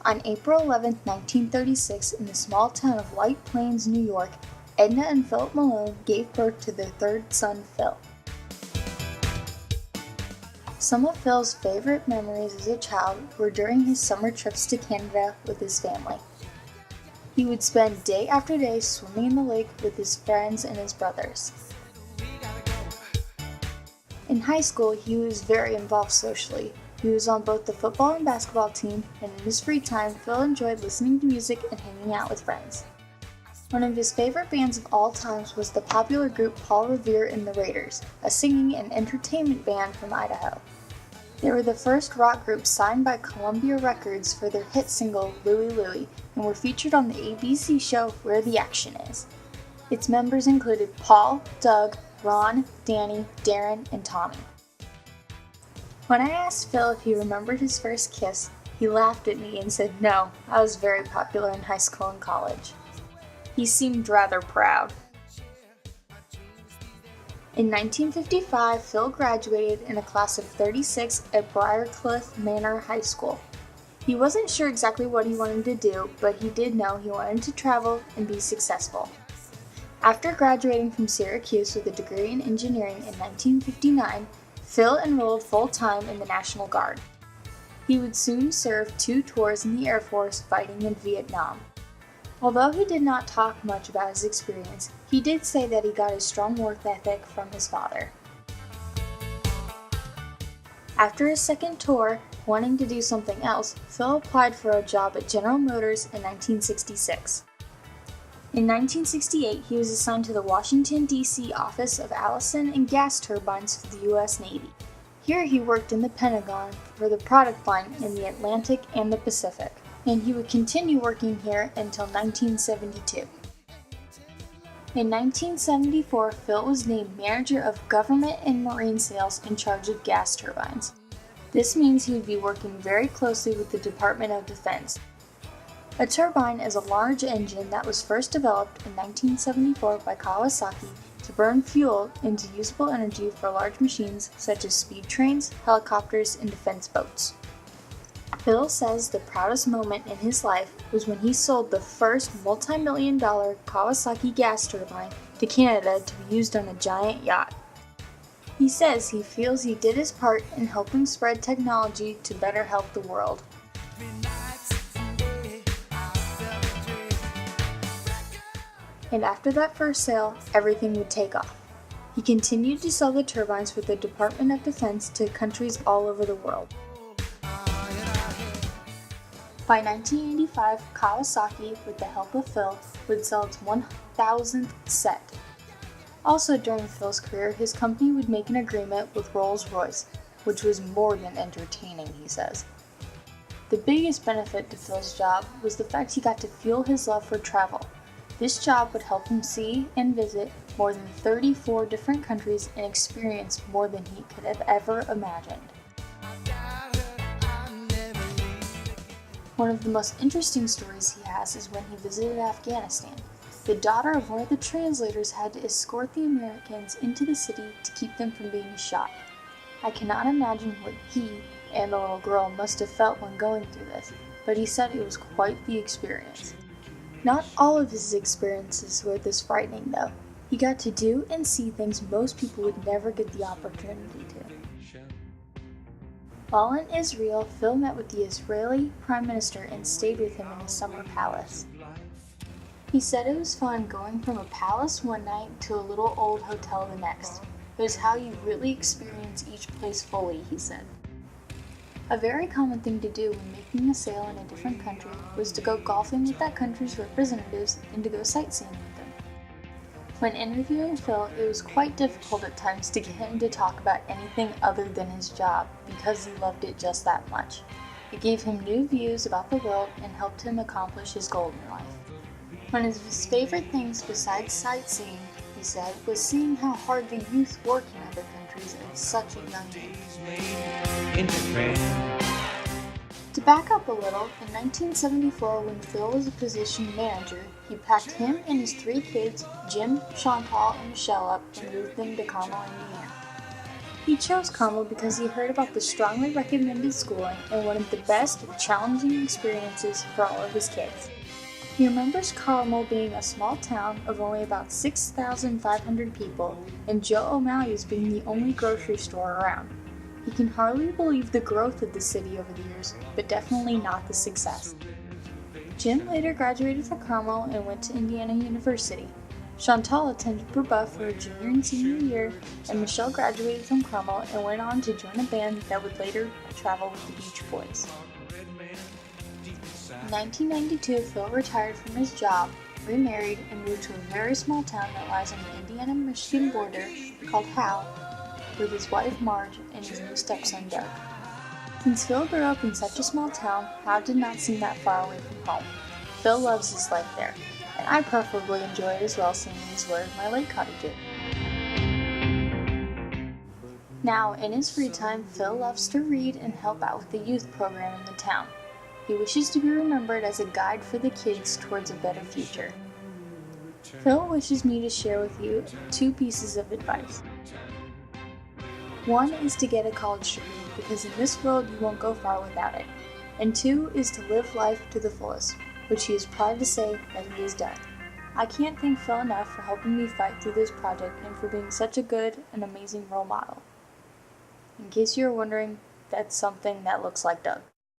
On April 11, 1936, in the small town of White Plains, New York, Edna and Philip Malone gave birth to their third son, Phil. Some of Phil's favorite memories as a child were during his summer trips to Canada with his family. He would spend day after day swimming in the lake with his friends and his brothers. In high school, he was very involved socially. He was on both the football and basketball team, and in his free time, Phil enjoyed listening to music and hanging out with friends. One of his favorite bands of all times was the popular group Paul Revere and the Raiders, a singing and entertainment band from Idaho. They were the first rock group signed by Columbia Records for their hit single Louie Louie and were featured on the ABC show Where the Action Is. Its members included Paul, Doug, Ron, Danny, Darren, and Tommy. When I asked Phil if he remembered his first kiss, he laughed at me and said, "No, I was very popular in high school and college." He seemed rather proud. In 1955, Phil graduated in a class of 36 at Briarcliff Manor High School. He wasn't sure exactly what he wanted to do, but he did know he wanted to travel and be successful. After graduating from Syracuse with a degree in engineering in 1959, Phil enrolled full-time in the National Guard. He would soon serve 2 tours in the Air Force fighting in Vietnam. Although he did not talk much about his experience, he did say that he got his strong work ethic from his father. After his second tour, wanting to do something else, Phil applied for a job at General Motors in 1966. In 1968, he was assigned to the Washington, D.C. office of Allison and Gas Turbines for the U.S. Navy. Here he worked in the Pentagon for the product line in the Atlantic and the Pacific, and he would continue working here until 1972. In 1974, Phil was named Manager of Government and Marine Sales in charge of gas turbines. This means he would be working very closely with the Department of Defense. A turbine is a large engine that was first developed in 1974 by Kawasaki to burn fuel into usable energy for large machines such as speed trains, helicopters, and defense boats. Phil says the proudest moment in his life was when he sold the first multi-million-dollar Kawasaki gas turbine to Canada to be used on a giant yacht. He says he feels he did his part in helping spread technology to better help the world. And after that first sale, everything would take off. He continued to sell the turbines for the Department of Defense to countries all over the world. By 1985, Kawasaki, with the help of Phil, would sell its 1,000th set. Also during Phil's career, his company would make an agreement with Rolls-Royce, which was more than entertaining, he says. The biggest benefit to Phil's job was the fact he got to fuel his love for travel. This job would help him see and visit more than 34 different countries and experience more than he could have ever imagined. One of the most interesting stories he has is when he visited Afghanistan. The daughter of one of the translators had to escort the Americans into the city to keep them from being shot. I cannot imagine what he and the little girl must have felt when going through this, but he said it was quite the experience. Not all of his experiences were this frightening, though. He got to do and see things most people would never get the opportunity to. While in Israel, Phil met with the Israeli Prime Minister and stayed with him in his summer palace. He said it was fun going from a palace one night to a little old hotel the next. It was how you really experience each place fully, he said. A very common thing to do when making a sale in a different country was to go golfing with that country's representatives and to go sightseeing with them. When interviewing Phil, it was quite difficult at times to get him to talk about anything other than his job because he loved it just that much. It gave him new views about the world and helped him accomplish his goal in life. One of his favorite things besides sightseeing, he said, was seeing how hard the youth work in other countries at such a young age. To back up a little, in 1974 when Phil was a position manager, he packed him and his 3 kids, Jim, Chantal, and Michelle up and moved them to Carmel, Indiana. He chose Carmel because he heard about the strongly recommended schooling and wanted the best and challenging experiences for all of his kids. He remembers Carmel being a small town of only about 6,500 people, and Joe O'Malley's being the only grocery store around. He can hardly believe the growth of the city over the years, but definitely not the success. Jim later graduated from Carmel and went to Indiana University. Chantal attended Brebeuf for her junior and senior year, and Michelle graduated from Carmel and went on to join a band that would later travel with the Beach Boys. In 1992, Phil retired from his job, remarried, and moved to a very small town that lies on the Indiana-Michigan border called Howe, with his wife Marge and his new stepson Doug. Since Phil grew up in such a small town, Howe did not seem that far away from home. Phil loves his life there, and I preferably enjoy it as well, seeing as where my lake cottage is. Now, in his free time, Phil loves to read and help out with the youth program in the town. He wishes to be remembered as a guide for the kids towards a better future. Phil wishes me to share with you 2 pieces of advice. One is to get a college degree, because in this world you won't go far without it. And 2 is to live life to the fullest, which he is proud to say that he has done. I can't thank Phil enough for helping me fight through this project and for being such a good and amazing role model. In case you're wondering, that's something that looks like Doug.